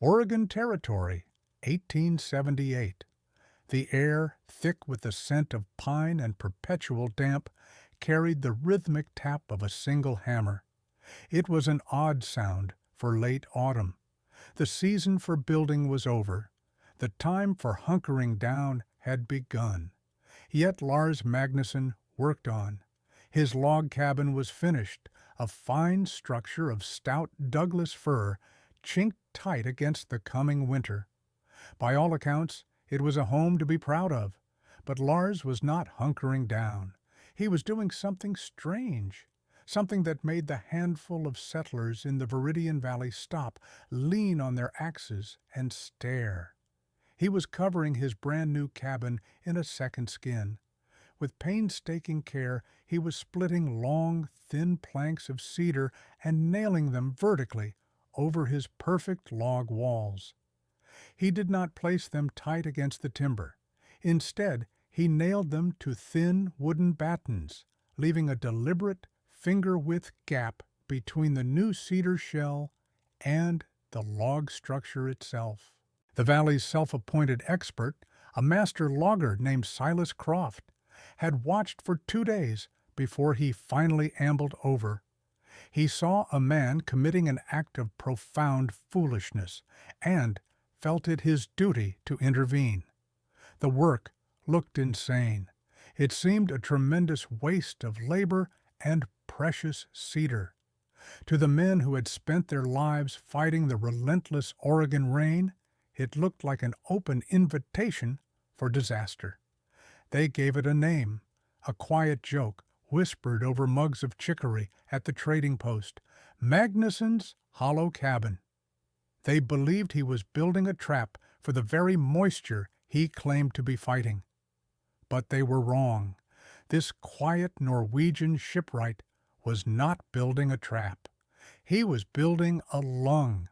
Oregon Territory, 1878. The air, thick with the scent of pine and perpetual damp, carried the rhythmic tap of a single hammer. It was an odd sound for late autumn. The season for building was over. The time for hunkering down had begun. Yet Lars Magnusson worked on. His log cabin was finished, a fine structure of stout Douglas fir, chinked tight against the coming winter. By all accounts, it was a home to be proud of. But Lars was not hunkering down. He was doing something strange, something that made the handful of settlers in the Viridian Valley stop, lean on their axes, and stare. He was covering his brand-new cabin in a second skin. With painstaking care, he was splitting long, thin planks of cedar and nailing them vertically over his perfect log walls. He did not place them tight against the timber. Instead, he nailed them to thin wooden battens, leaving a deliberate, finger-width gap between the new cedar shell and the log structure itself. The valley's self-appointed expert, a master logger named Silas Croft, had watched for 2 days before he finally ambled over. He saw a man committing an act of profound foolishness and felt it his duty to intervene. The work looked insane. It seemed a tremendous waste of labor and precious cedar. To the men who had spent their lives fighting the relentless Oregon rain, it looked like an open invitation for disaster. They gave it a name, a quiet joke whispered over mugs of chicory at the trading post, Magnusson's Hollow Cabin. They believed he was building a trap for the very moisture he claimed to be fighting. But they were wrong. This quiet Norwegian shipwright was not building a trap. He was building a lung.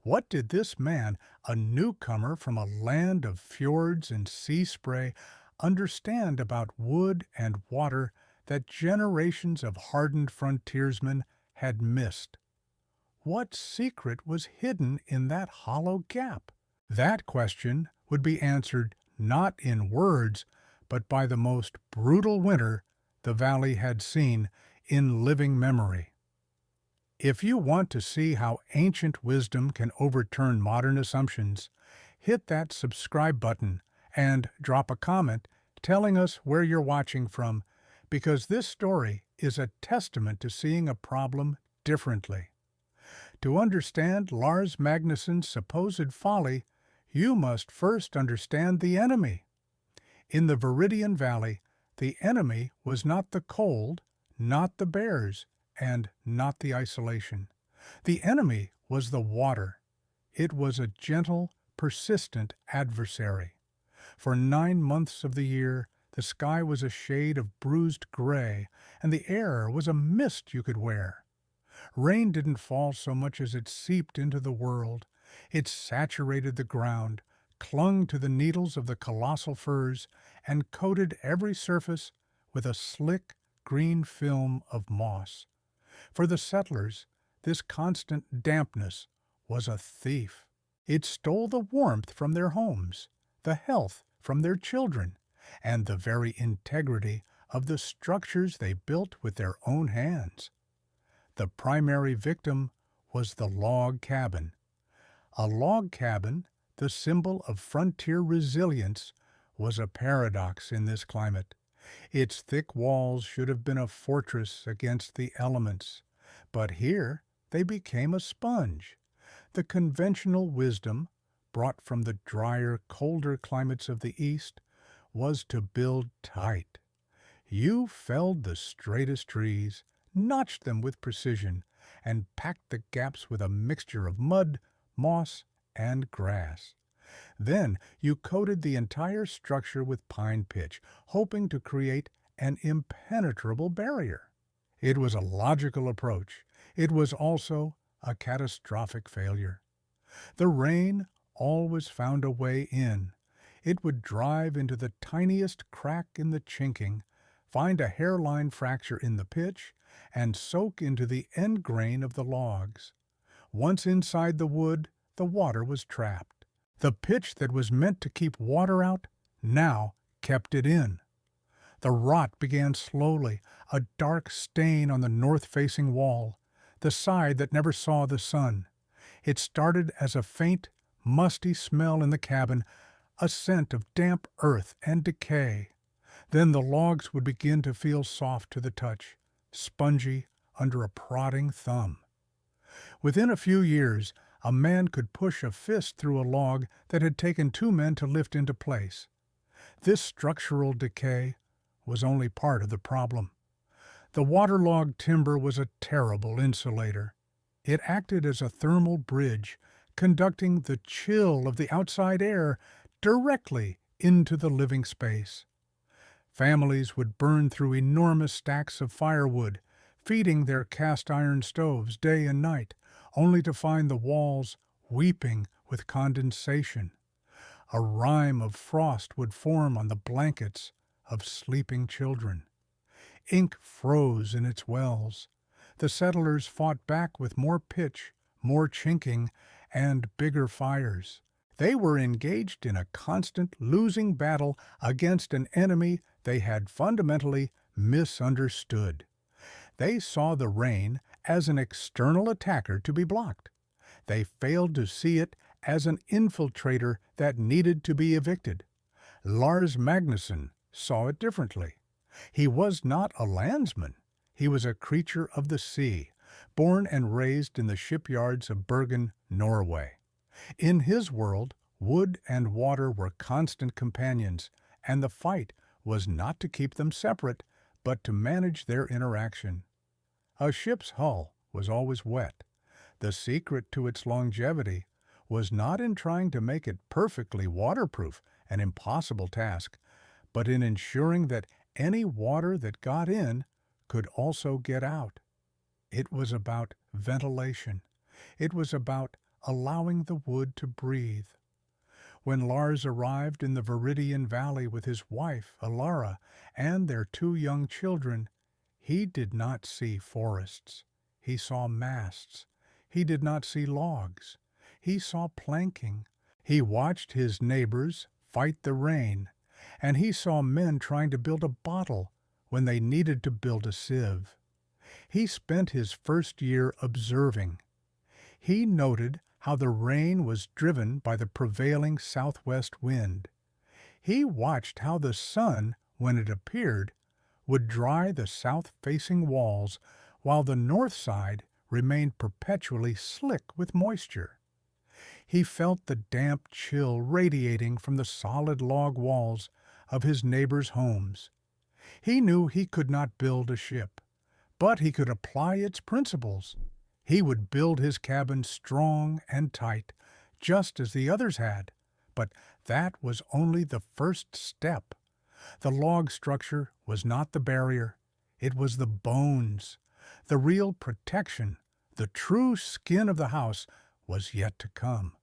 What did this man, a newcomer from a land of fjords and sea spray, understand about wood and water that generations of hardened frontiersmen had missed? What secret was hidden in that hollow gap? That question would be answered not in words, but by the most brutal winter the valley had seen in living memory. If you want to see how ancient wisdom can overturn modern assumptions, hit that subscribe button and drop a comment telling us where you're watching from, because this story is a testament to seeing a problem differently. To understand Lars Magnusson's supposed folly, you must first understand the enemy. In the Viridian Valley, the enemy was not the cold, not the bears, and not the isolation. The enemy was the water. It was a gentle, persistent adversary. For 9 months of the year, the sky was a shade of bruised gray, and the air was a mist you could wear. Rain didn't fall so much as it seeped into the world. It saturated the ground, clung to the needles of the colossal firs, and coated every surface with a slick, green film of moss. For the settlers, this constant dampness was a thief. It stole the warmth from their homes, the health from their children, and the very integrity of the structures they built with their own hands. The primary victim was the log cabin. A log cabin, the symbol of frontier resilience, was a paradox in this climate. Its thick walls should have been a fortress against the elements, but here they became a sponge. The conventional wisdom, brought from the drier, colder climates of the East, was to build tight. You felled the straightest trees, notched them with precision, and packed the gaps with a mixture of mud, moss, and grass. Then you coated the entire structure with pine pitch, hoping to create an impenetrable barrier. It was a logical approach. It was also a catastrophic failure. The rain always found a way in. It would drive into the tiniest crack in the chinking, find a hairline fracture in the pitch, and soak into the end grain of the logs. Once inside the wood, the water was trapped. The pitch that was meant to keep water out now kept it in. The rot began slowly, a dark stain on the north-facing wall, the side that never saw the sun. It started as a faint, musty smell in the cabin, a scent of damp earth and decay. Then the logs would begin to feel soft to the touch, spongy under a prodding thumb. Within a few years, a man could push a fist through a log that had taken 2 men to lift into place. This structural decay was only part of the problem. The waterlogged timber was a terrible insulator. It acted as a thermal bridge, conducting the chill of the outside air directly into the living space. Families would burn through enormous stacks of firewood, feeding their cast-iron stoves day and night, only to find the walls weeping with condensation. A rime of frost would form on the blankets of sleeping children. Ink froze in its wells. The settlers fought back with more pitch, more chinking, and bigger fires. They were engaged in a constant losing battle against an enemy they had fundamentally misunderstood. They saw the rain as an external attacker to be blocked. They failed to see it as an infiltrator that needed to be evicted. Lars Magnusson saw it differently. He was not a landsman. He was a creature of the sea, born and raised in the shipyards of Bergen, Norway. In his world, wood and water were constant companions, and the fight was not to keep them separate, but to manage their interaction. A ship's hull was always wet. The secret to its longevity was not in trying to make it perfectly waterproof, an impossible task, but in ensuring that any water that got in could also get out. It was about ventilation. It was about allowing the wood to breathe. When Lars arrived in the Viridian Valley with his wife, Alara, and their 2 young children, he did not see forests. He saw masts. He did not see logs. He saw planking. He watched his neighbors fight the rain, and he saw men trying to build a bottle when they needed to build a sieve. He spent his first year observing. He noted how the rain was driven by the prevailing southwest wind. He watched how the sun, when it appeared, would dry the south-facing walls, while the north side remained perpetually slick with moisture. He felt the damp chill radiating from the solid log walls of his neighbors' homes. He knew he could not build a ship, but he could apply its principles. He would build his cabin strong and tight, just as the others had, but that was only the first step. The log structure was not the barrier. It was the bones. The real protection, the true skin of the house, was yet to come.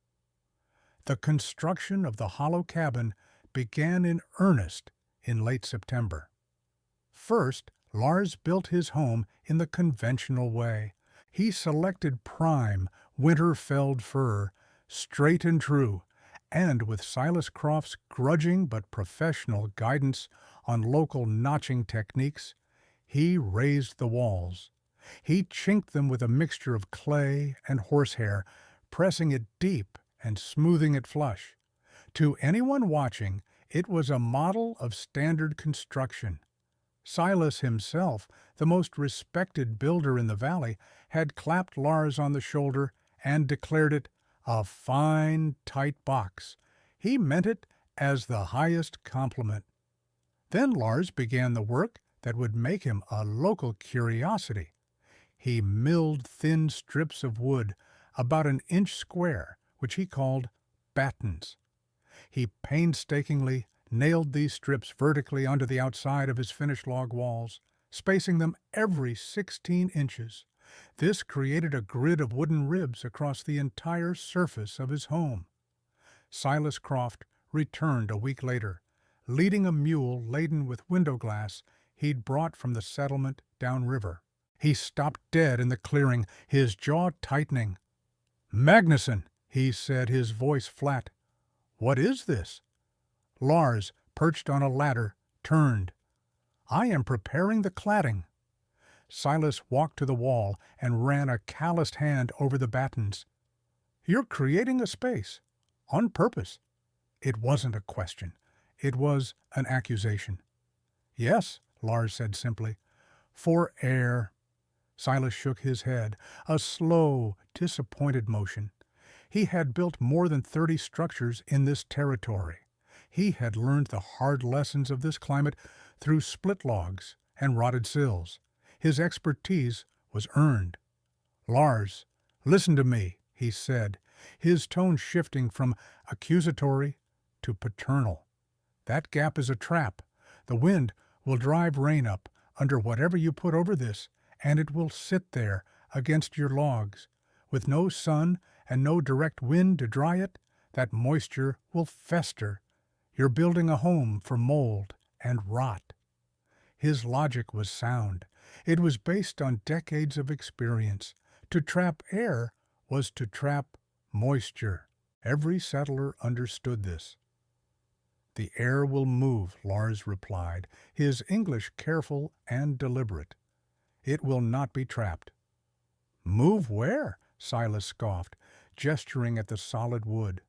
The construction of the hollow cabin began in earnest in late September. First, Lars built his home in the conventional way. He selected prime, winter-felled fir, straight and true, and with Silas Croft's grudging but professional guidance on local notching techniques, he raised the walls. He chinked them with a mixture of clay and horsehair, pressing it deep and smoothing it flush. To anyone watching, it was a model of standard construction. Silas himself, the most respected builder in the valley, had clapped Lars on the shoulder and declared it a fine, tight box. He meant it as the highest compliment. Then Lars began the work that would make him a local curiosity. He milled thin strips of wood, about an inch square, which he called battens. He painstakingly nailed these strips vertically onto the outside of his finished log walls, spacing them every 16 inches. This created a grid of wooden ribs across the entire surface of his home. Silas Croft returned a week later, leading a mule laden with window glass he'd brought from the settlement downriver. He stopped dead in the clearing, his jaw tightening. "Magnusson," he said, his voice flat. "What is this?" Lars, perched on a ladder, turned. "I am preparing the cladding." Silas walked to the wall and ran a calloused hand over the battens. "You're creating a space. On purpose." It wasn't a question. It was an accusation. "Yes," Lars said simply. "For air." Silas shook his head, a slow, disappointed motion. He had built more than 30 structures in this territory. He had learned the hard lessons of this climate through split logs and rotted sills. His expertise was earned. "Lars, listen to me," he said, his tone shifting from accusatory to paternal. "That gap is a trap. The wind will drive rain up under whatever you put over this, and it will sit there against your logs. With no sun and no direct wind to dry it, that moisture will fester. You're building a home for mold and rot." His logic was sound. It was based on decades of experience. To trap air was to trap moisture. Every settler understood this. "The air will move," Lars replied, his English careful and deliberate. "It will not be trapped." "Move where?" Silas scoffed, gesturing at the solid wood.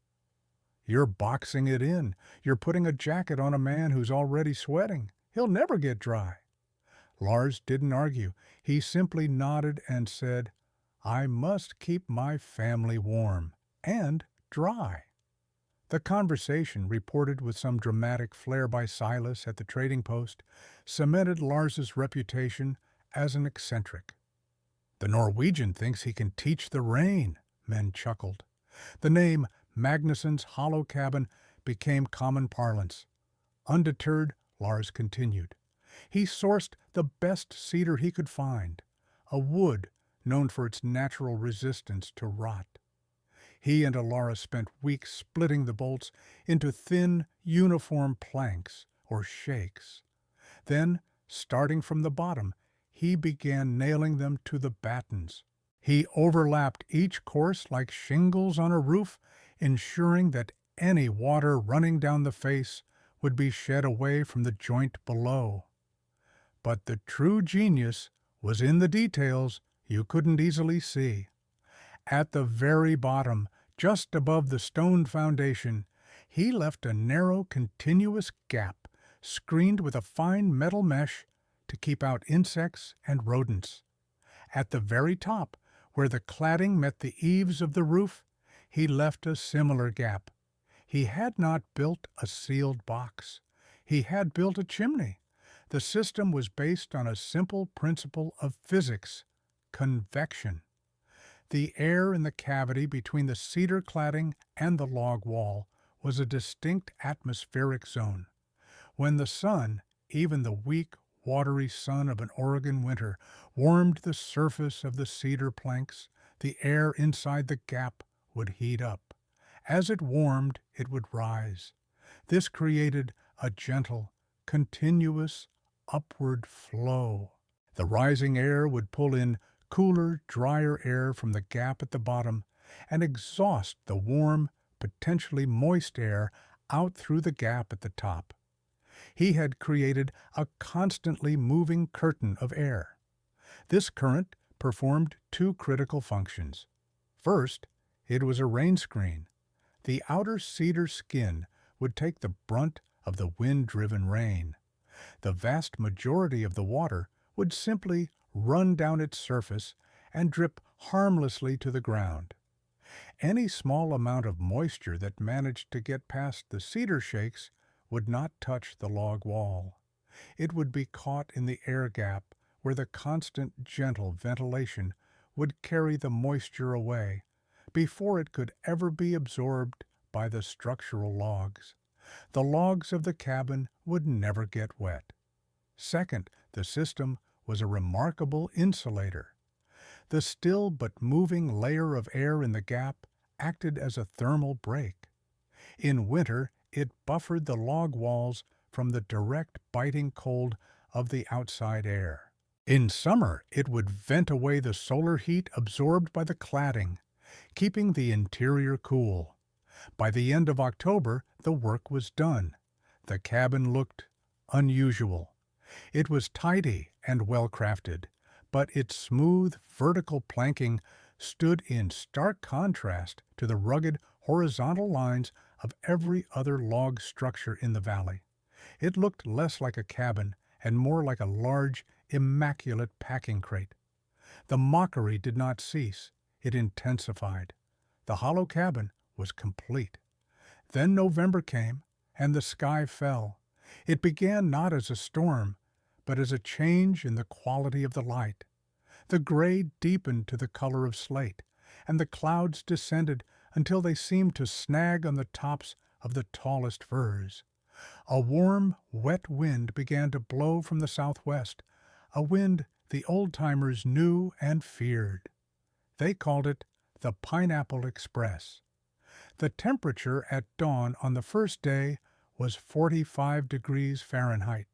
"You're boxing it in. You're putting a jacket on a man who's already sweating. He'll never get dry." Lars didn't argue. He simply nodded and said, "I must keep my family warm and dry." The conversation, reported with some dramatic flair by Silas at the trading post, cemented Lars's reputation as an eccentric. "The Norwegian thinks he can teach the rain," men chuckled. The name Magnusson's hollow cabin became common parlance. Undeterred, Lars continued. He sourced the best cedar he could find, a wood known for its natural resistance to rot. He and Alara spent weeks splitting the bolts into thin, uniform planks or shakes. Then, starting from the bottom, he began nailing them to the battens. He overlapped each course like shingles on a roof, ensuring that any water running down the face would be shed away from the joint below. But the true genius was in the details you couldn't easily see. At the very bottom, just above the stone foundation, he left a narrow, continuous gap, screened with a fine metal mesh to keep out insects and rodents. At the very top, where the cladding met the eaves of the roof, he left a similar gap. He had not built a sealed box. He had built a chimney. The system was based on a simple principle of physics: convection. The air in the cavity between the cedar cladding and the log wall was a distinct atmospheric zone. When the sun, even the weak, watery sun of an Oregon winter, warmed the surface of the cedar planks, the air inside the gap would heat up. As it warmed, it would rise. This created a gentle, continuous, upward flow. The rising air would pull in cooler, drier air from the gap at the bottom and exhaust the warm, potentially moist air out through the gap at the top. He had created a constantly moving curtain of air. This current performed two critical functions. First, it was a rain screen. The outer cedar skin would take the brunt of the wind-driven rain. The vast majority of the water would simply run down its surface and drip harmlessly to the ground. Any small amount of moisture that managed to get past the cedar shakes would not touch the log wall. It would be caught in the air gap where the constant, gentle ventilation would carry the moisture away before it could ever be absorbed by the structural logs. The logs of the cabin would never get wet. Second, the system was a remarkable insulator. The still but moving layer of air in the gap acted as a thermal break. In winter, it buffered the log walls from the direct biting cold of the outside air. In summer, it would vent away the solar heat absorbed by the cladding. keeping the interior cool. By the end of October, the work was done. The cabin looked unusual. It was tidy and well-crafted, but its smooth, vertical planking stood in stark contrast to the rugged, horizontal lines of every other log structure in the valley. It looked less like a cabin and more like a large, immaculate packing crate. The mockery did not cease. It intensified. The hollow cabin was complete. Then November came, and the sky fell. It began not as a storm, but as a change in the quality of the light. The gray deepened to the color of slate, and the clouds descended until they seemed to snag on the tops of the tallest firs. A warm, wet wind began to blow from the southwest, a wind the old-timers knew and feared. They called it the Pineapple Express. The temperature at dawn on the first day was 45 degrees Fahrenheit.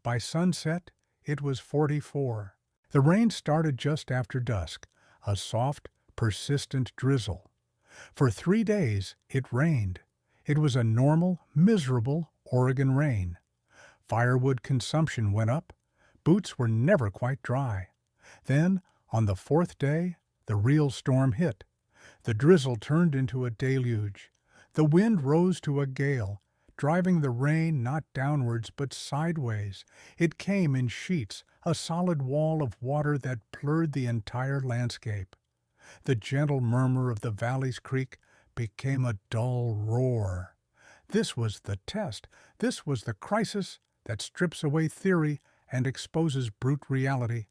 By sunset, it was 44. The rain started just after dusk, a soft, persistent drizzle. For 3 days, it rained. It was a normal, miserable Oregon rain. Firewood consumption went up. Boots were never quite dry. Then, on the 4th day, the real storm hit. The drizzle turned into a deluge. The wind rose to a gale, driving the rain not downwards but sideways. It came in sheets, a solid wall of water that blurred the entire landscape. The gentle murmur of the valley's creek became a dull roar. This was the test. This was the crisis that strips away theory and exposes brute reality.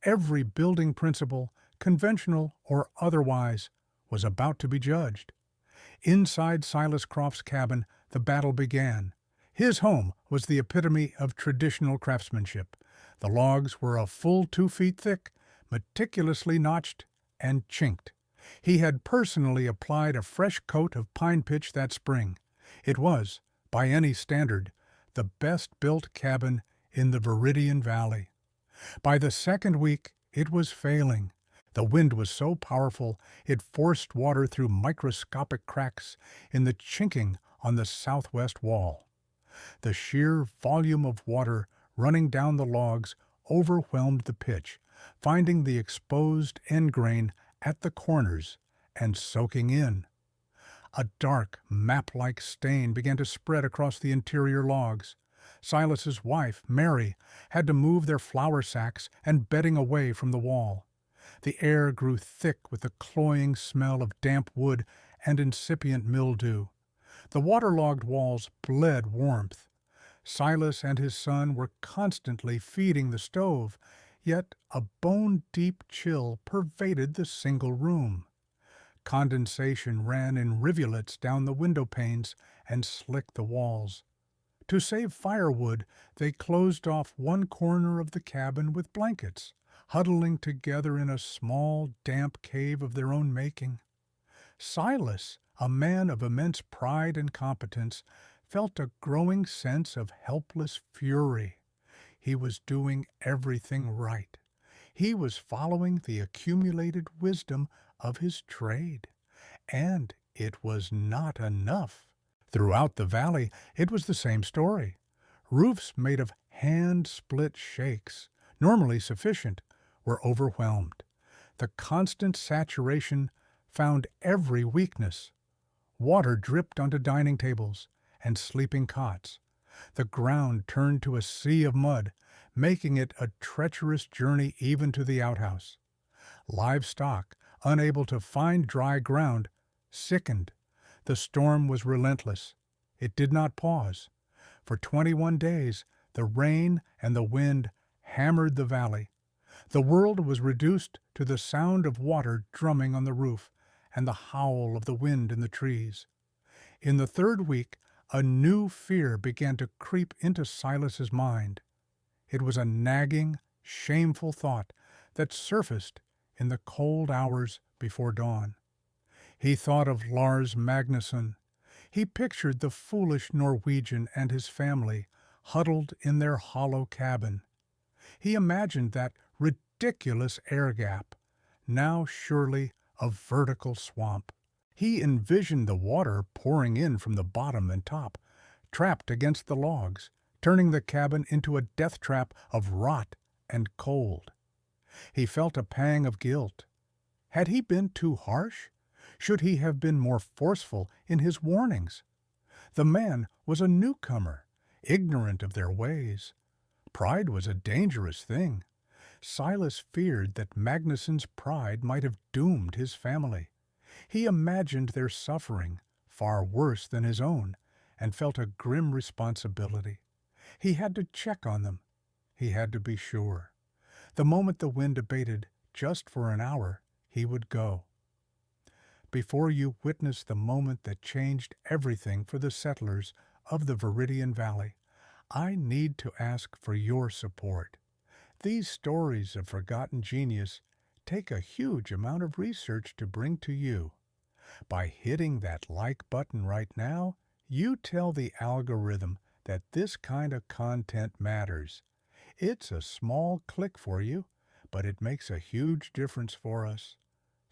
Every building principle, conventional or otherwise, was about to be judged. Inside Silas Croft's cabin, the battle began. His home was the epitome of traditional craftsmanship. The logs were a full 2 feet thick, meticulously notched and chinked. He had personally applied a fresh coat of pine pitch that spring. It was, by any standard, the best-built cabin in the Viridian Valley. By the second week, it was failing. The wind was so powerful it forced water through microscopic cracks in the chinking on the southwest wall. The sheer volume of water running down the logs overwhelmed the pitch, finding the exposed end grain at the corners and soaking in. A dark, map-like stain began to spread across the interior logs. Silas's wife, Mary, had to move their flour sacks and bedding away from the wall. The air grew thick with the cloying smell of damp wood and incipient mildew. The waterlogged walls bled warmth. Silas and his son were constantly feeding the stove, yet a bone-deep chill pervaded the single room. Condensation ran in rivulets down the window panes and slicked the walls. To save firewood, they closed off one corner of the cabin with blankets, huddling together in a small, damp cave of their own making. Silas, a man of immense pride and competence, felt a growing sense of helpless fury. He was doing everything right. He was following the accumulated wisdom of his trade. And it was not enough. Throughout the valley, it was the same story. Roofs made of hand-split shakes, normally sufficient, were overwhelmed. The constant saturation found every weakness. Water dripped onto dining tables and sleeping cots. The ground turned to a sea of mud, making it a treacherous journey even to the outhouse. Livestock, unable to find dry ground, sickened. The storm was relentless. It did not pause. For 21 days, the rain and the wind hammered the valley. The world was reduced to the sound of water drumming on the roof and the howl of the wind in the trees. In the 3rd week, a new fear began to creep into Silas's mind. It was a nagging, shameful thought that surfaced in the cold hours before dawn. He thought of Lars Magnusson. He pictured the foolish Norwegian and his family huddled in their hollow cabin. He imagined that ridiculous air gap, now surely a vertical swamp. He envisioned the water pouring in from the bottom and top, trapped against the logs, turning the cabin into a death trap of rot and cold. He felt a pang of guilt. Had he been too harsh? Should he have been more forceful in his warnings? The man was a newcomer, ignorant of their ways. Pride was a dangerous thing. Silas feared that Magnuson's pride might have doomed his family. He imagined their suffering, far worse than his own, and felt a grim responsibility. He had to check on them. He had to be sure. The moment the wind abated, just for an hour, he would go. Before you witness the moment that changed everything for the settlers of the Viridian Valley, I need to ask for your support. These stories of forgotten genius take a huge amount of research to bring to you. By hitting that like button right now, you tell the algorithm that this kind of content matters. It's a small click for you, but it makes a huge difference for us.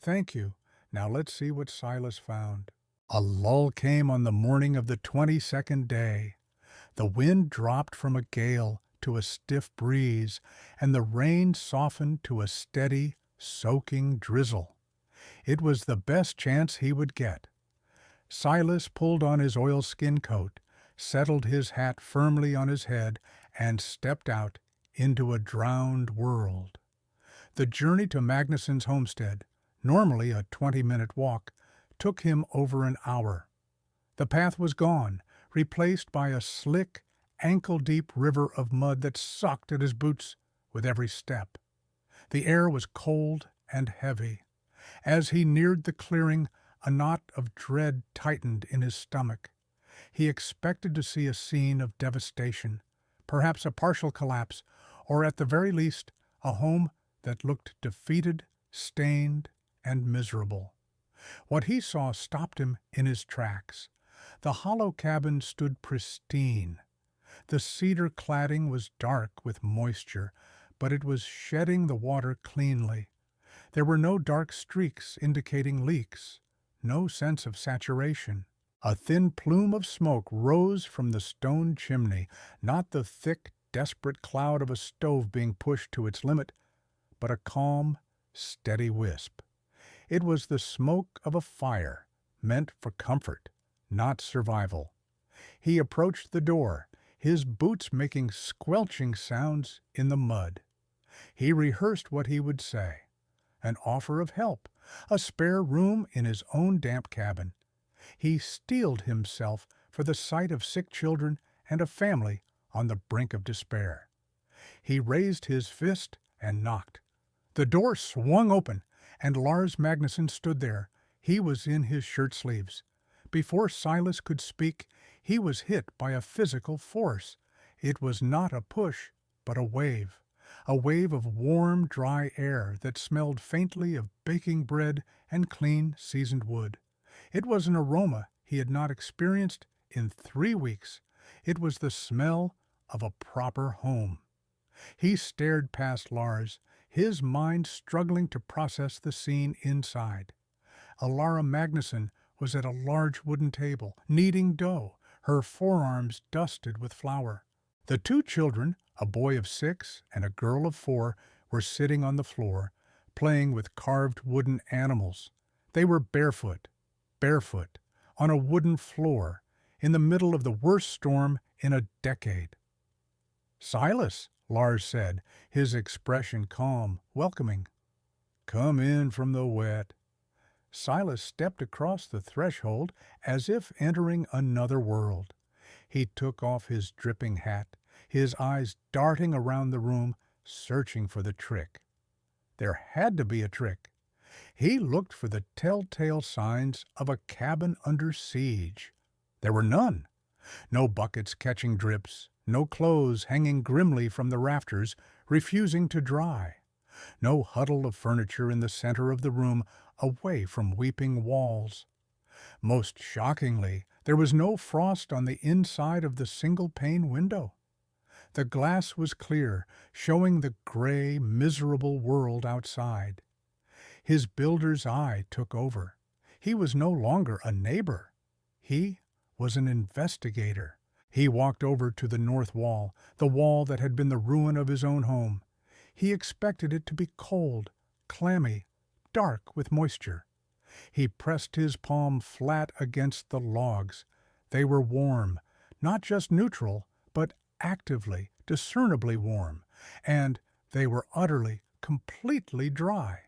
Thank you. Now let's see what Silas found. A lull came on the morning of the 22nd day. The wind dropped from a gale to a stiff breeze, and the rain softened to a steady, soaking drizzle. It was the best chance he would get. Silas pulled on his oilskin coat, settled his hat firmly on his head, and stepped out into a drowned world. The journey to Magnuson's homestead, normally a 20-minute walk, took him over an hour. The path was gone, replaced by a slick, ankle-deep river of mud that sucked at his boots with every step. The air was cold and heavy. As he neared the clearing, a knot of dread tightened in his stomach. He expected to see a scene of devastation, perhaps a partial collapse, or at the very least, a home that looked defeated, stained, and miserable. What he saw stopped him in his tracks. The hollow cabin stood pristine. The cedar cladding was dark with moisture, but it was shedding the water cleanly. There were no dark streaks indicating leaks, no sense of saturation. A thin plume of smoke rose from the stone chimney, not the thick, desperate cloud of a stove being pushed to its limit, but a calm, steady wisp. It was the smoke of a fire, meant for comfort, not survival. He approached the door, his boots making squelching sounds in the mud. He rehearsed what he would say. An offer of help, a spare room in his own damp cabin. He steeled himself for the sight of sick children and a family on the brink of despair. He raised his fist and knocked. The door swung open, and Lars Magnuson stood there. He was in his shirt sleeves. Before Silas could speak, he was hit by a physical force. It was not a push, but a wave of warm, dry air that smelled faintly of baking bread and clean, seasoned wood. It was an aroma he had not experienced in 3 weeks. It was the smell of a proper home. He stared past Lars, his mind struggling to process the scene inside. Alara Magnuson was at a large wooden table, kneading dough, her forearms dusted with flour. The 2 children, a boy of 6 and a girl of 4, were sitting on the floor, playing with carved wooden animals. They were barefoot, on a wooden floor, in the middle of the worst storm in a decade. "Silas," Lars said, his expression calm, welcoming. "Come in from the wet." Silas stepped across the threshold as if entering another world. He took off his dripping hat, his eyes darting around the room, searching for the trick. There had to be a trick. He looked for the telltale signs of a cabin under siege. There were none. No buckets catching drips, no clothes hanging grimly from the rafters, refusing to dry. No huddle of furniture in the center of the room, away from weeping walls. Most shockingly, there was no frost on the inside of the single-pane window. The glass was clear, showing the gray, miserable world outside. His builder's eye took over. He was no longer a neighbor. He was an investigator. He walked over to the north wall, the wall that had been the ruin of his own home. He expected it to be cold, clammy, dark with moisture. He pressed his palm flat against the logs. They were warm, not just neutral, but actively, discernibly warm, and they were utterly, completely dry.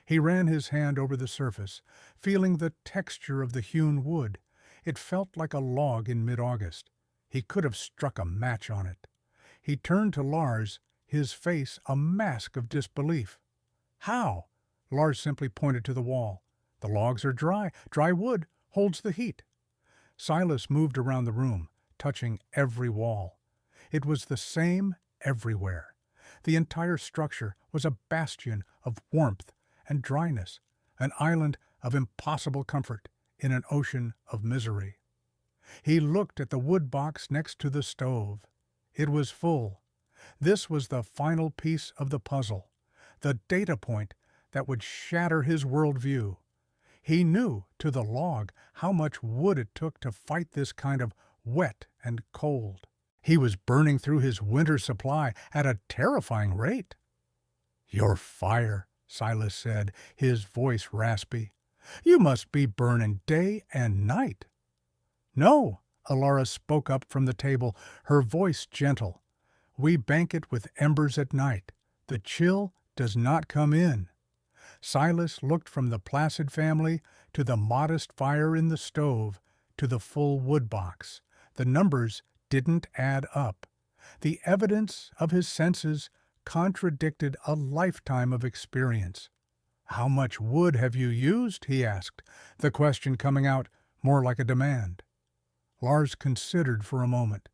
He ran his hand over the surface, feeling the texture of the hewn wood. It felt like a log in mid-August. He could have struck a match on it. He turned to Lars, his face a mask of disbelief. "How?" Lars simply pointed to the wall. "The logs are dry. Dry wood holds the heat." Silas moved around the room, touching every wall. It was the same everywhere. The entire structure was a bastion of warmth and dryness, an island of impossible comfort in an ocean of misery. He looked at the wood box next to the stove. It was full. This was the final piece of the puzzle, the data point that would shatter his worldview. He knew to the log how much wood it took to fight this kind of wet and cold. He was burning through his winter supply at a terrifying rate. "You're fire," Silas said, his voice raspy. "You must be burning day and night." "No," Alara spoke up from the table, her voice gentle. "We bank it with embers at night. The chill does not come in." Silas looked from the placid family to the modest fire in the stove to the full wood box. The numbers didn't add up. The evidence of his senses contradicted a lifetime of experience. "How much wood have you used?" he asked, the question coming out more like a demand. Lars considered for a moment.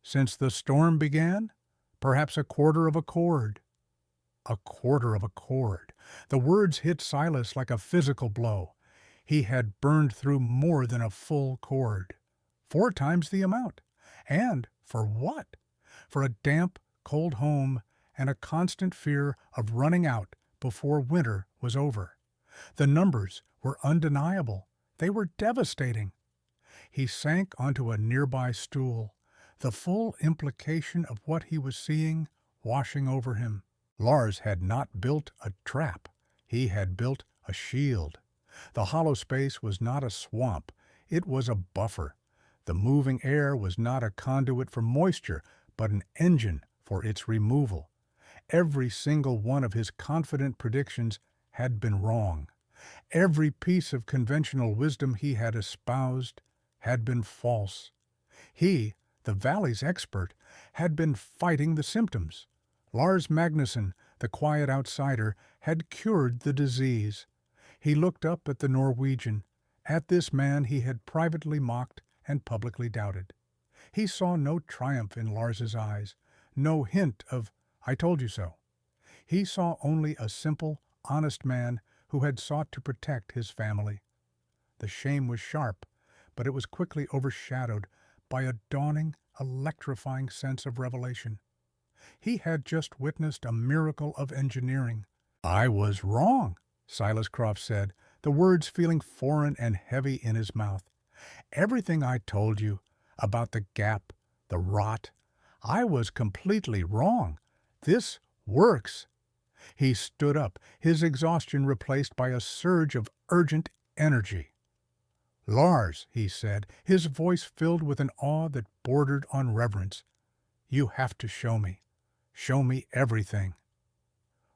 "Since the storm began? Perhaps a quarter of a cord." A quarter of a cord. The words hit Silas like a physical blow. He had burned through more than a full cord. 4 times the amount. And for what? For a damp, cold home and a constant fear of running out before winter was over. The numbers were undeniable. They were devastating. He sank onto a nearby stool, the full implication of what he was seeing washing over him. Lars had not built a trap. He had built a shield. The hollow space was not a swamp. It was a buffer. The moving air was not a conduit for moisture, but an engine for its removal. Every single one of his confident predictions had been wrong. Every piece of conventional wisdom he had espoused had been false. He, the valley's expert, had been fighting the symptoms. Lars Magnusson, the quiet outsider, had cured the disease. He looked up at the Norwegian, at this man he had privately mocked and publicly doubted. He saw no triumph in Lars's eyes, no hint of "I told you so." He saw only a simple, honest man who had sought to protect his family. The shame was sharp, but it was quickly overshadowed by a dawning, electrifying sense of revelation. He had just witnessed a miracle of engineering. "I was wrong," Silas Croft said, the words feeling foreign and heavy in his mouth. "Everything I told you about the gap, the rot, I was completely wrong. This works." He stood up, his exhaustion replaced by a surge of urgent energy. "Lars," he said, his voice filled with an awe that bordered on reverence, "you have to show me. Show me everything."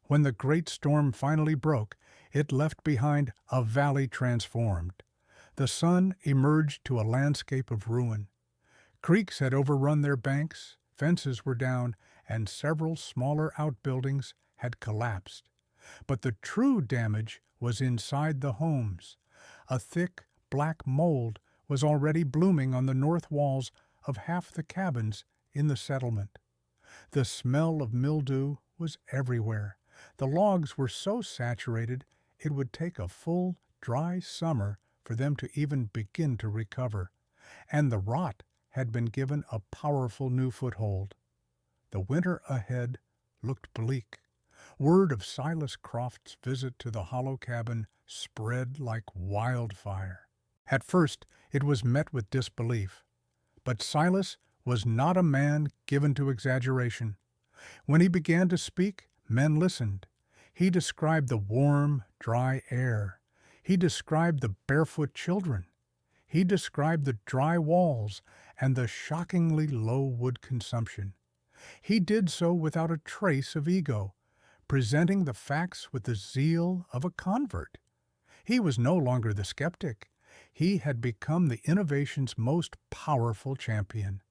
When the great storm finally broke, it left behind a valley transformed. The sun emerged to a landscape of ruin. Creeks had overrun their banks, fences were down, and several smaller outbuildings had collapsed. But the true damage was inside the homes. A thick, black mold was already blooming on the north walls of half the cabins in the settlement. The smell of mildew was everywhere. The logs were so saturated it would take a full, dry summer for them to even begin to recover, and the rot had been given a powerful new foothold. The winter ahead looked bleak. Word of Silas Croft's visit to the hollow cabin spread like wildfire. At first, it was met with disbelief, but Silas was not a man given to exaggeration. When he began to speak, men listened. He described the warm, dry air. He described the barefoot children. He described the dry walls and the shockingly low wood consumption. He did so without a trace of ego, presenting the facts with the zeal of a convert. He was no longer the skeptic. He had become the innovation's most powerful champion.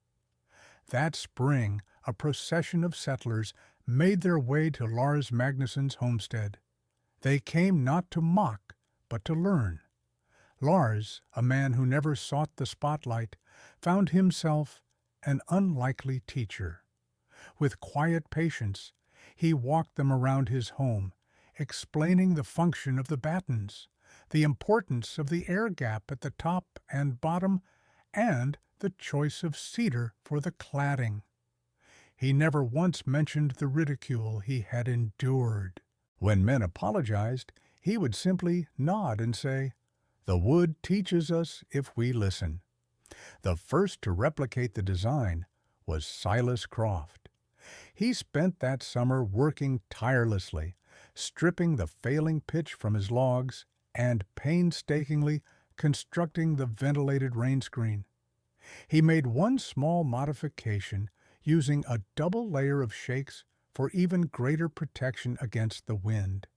That spring, a procession of settlers made their way to Lars Magnusson's homestead. They came not to mock, but to learn. Lars, a man who never sought the spotlight, found himself an unlikely teacher. With quiet patience, he walked them around his home, explaining the function of the battens, the importance of the air gap at the top and bottom, and the choice of cedar for the cladding. He never once mentioned the ridicule he had endured. When men apologized, he would simply nod and say, "The wood teaches us if we listen." The first to replicate the design was Silas Croft. He spent that summer working tirelessly, stripping the failing pitch from his logs and painstakingly constructing the ventilated rain screen. He made one small modification, using a double layer of shakes for even greater protection against the wind.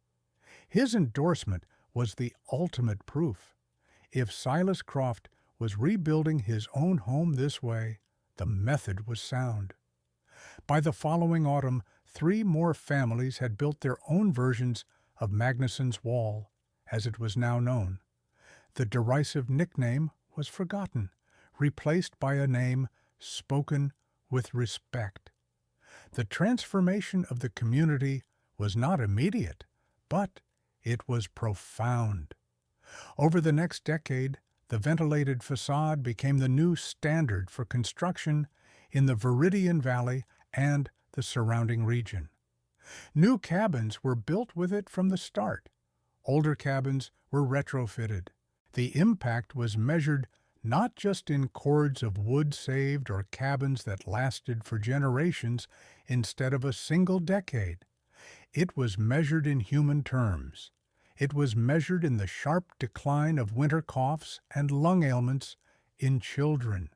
His endorsement was the ultimate proof. If Silas Croft was rebuilding his own home this way, the method was sound. By the following autumn, 3 more families had built their own versions of Magnusson's Wall, as it was now known. The derisive nickname was forgotten, replaced by a name spoken with respect. The transformation of the community was not immediate, but it was profound. Over the next decade, the ventilated facade became the new standard for construction in the Viridian Valley and the surrounding region. New cabins were built with it from the start. Older cabins were retrofitted. The impact was measured not just in cords of wood saved or cabins that lasted for generations instead of a single decade. It was measured in human terms. It was measured in the sharp decline of winter coughs and lung ailments in children.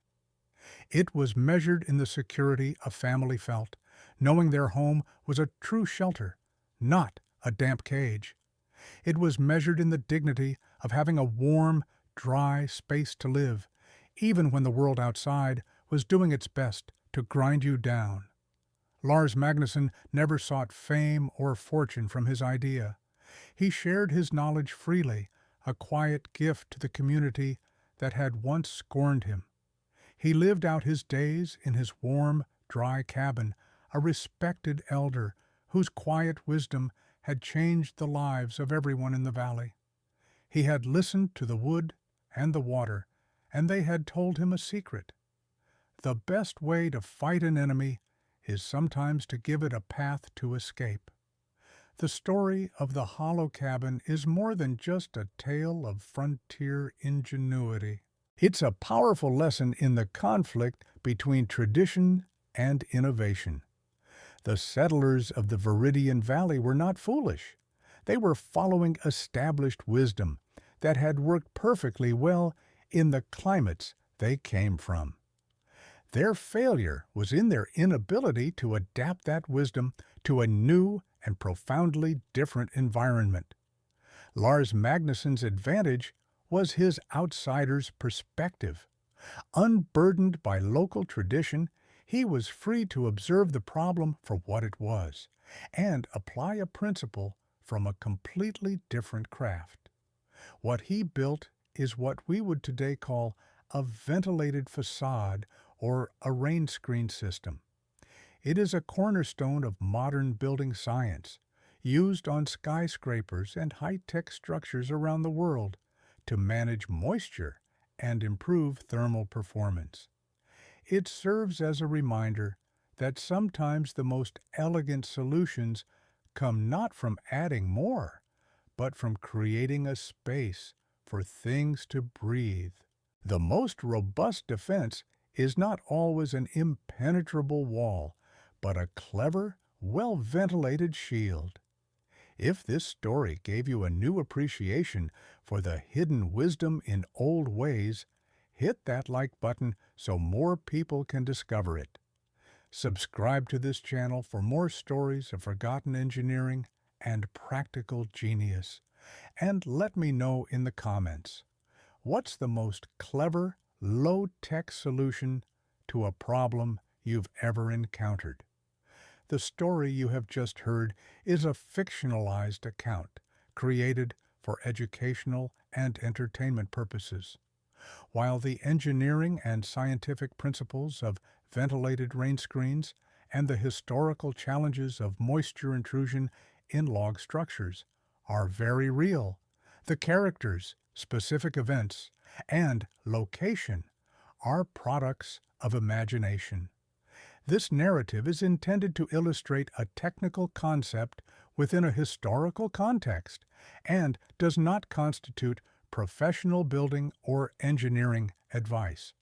It was measured in the security a family felt, knowing their home was a true shelter, not a damp cage. It was measured in the dignity of having a warm, dry space to live, even when the world outside was doing its best to grind you down. Lars Magnusson never sought fame or fortune from his idea. He shared his knowledge freely, a quiet gift to the community that had once scorned him. He lived out his days in his warm, dry cabin, a respected elder whose quiet wisdom had changed the lives of everyone in the valley. He had listened to the wood and the water, and they had told him a secret. The best way to fight an enemy is sometimes to give it a path to escape. The story of the hollow cabin is more than just a tale of frontier ingenuity. It's a powerful lesson in the conflict between tradition and innovation. The settlers of the Viridian Valley were not foolish. They were following established wisdom that had worked perfectly well in the climates they came from. Their failure was in their inability to adapt that wisdom to a new and profoundly different environment. Lars Magnusson's advantage was his outsider's perspective. Unburdened by local tradition, he was free to observe the problem for what it was and apply a principle from a completely different craft. What he built is what we would today call a ventilated facade or a rain screen system. It is a cornerstone of modern building science, used on skyscrapers and high-tech structures around the world to manage moisture and improve thermal performance. It serves as a reminder that sometimes the most elegant solutions come not from adding more, but from creating a space for things to breathe. The most robust defense is not always an impenetrable wall, but a clever, well-ventilated shield. If this story gave you a new appreciation for the hidden wisdom in old ways, hit that like button so more people can discover it. Subscribe to this channel for more stories of forgotten engineering and practical genius. And let me know in the comments, what's the most clever, low-tech solution to a problem you've ever encountered? The story you have just heard is a fictionalized account created for educational and entertainment purposes. While the engineering and scientific principles of ventilated rain screens and the historical challenges of moisture intrusion in log structures are very real, the characters, specific events, and location are products of imagination. This narrative is intended to illustrate a technical concept within a historical context and does not constitute professional building or engineering advice.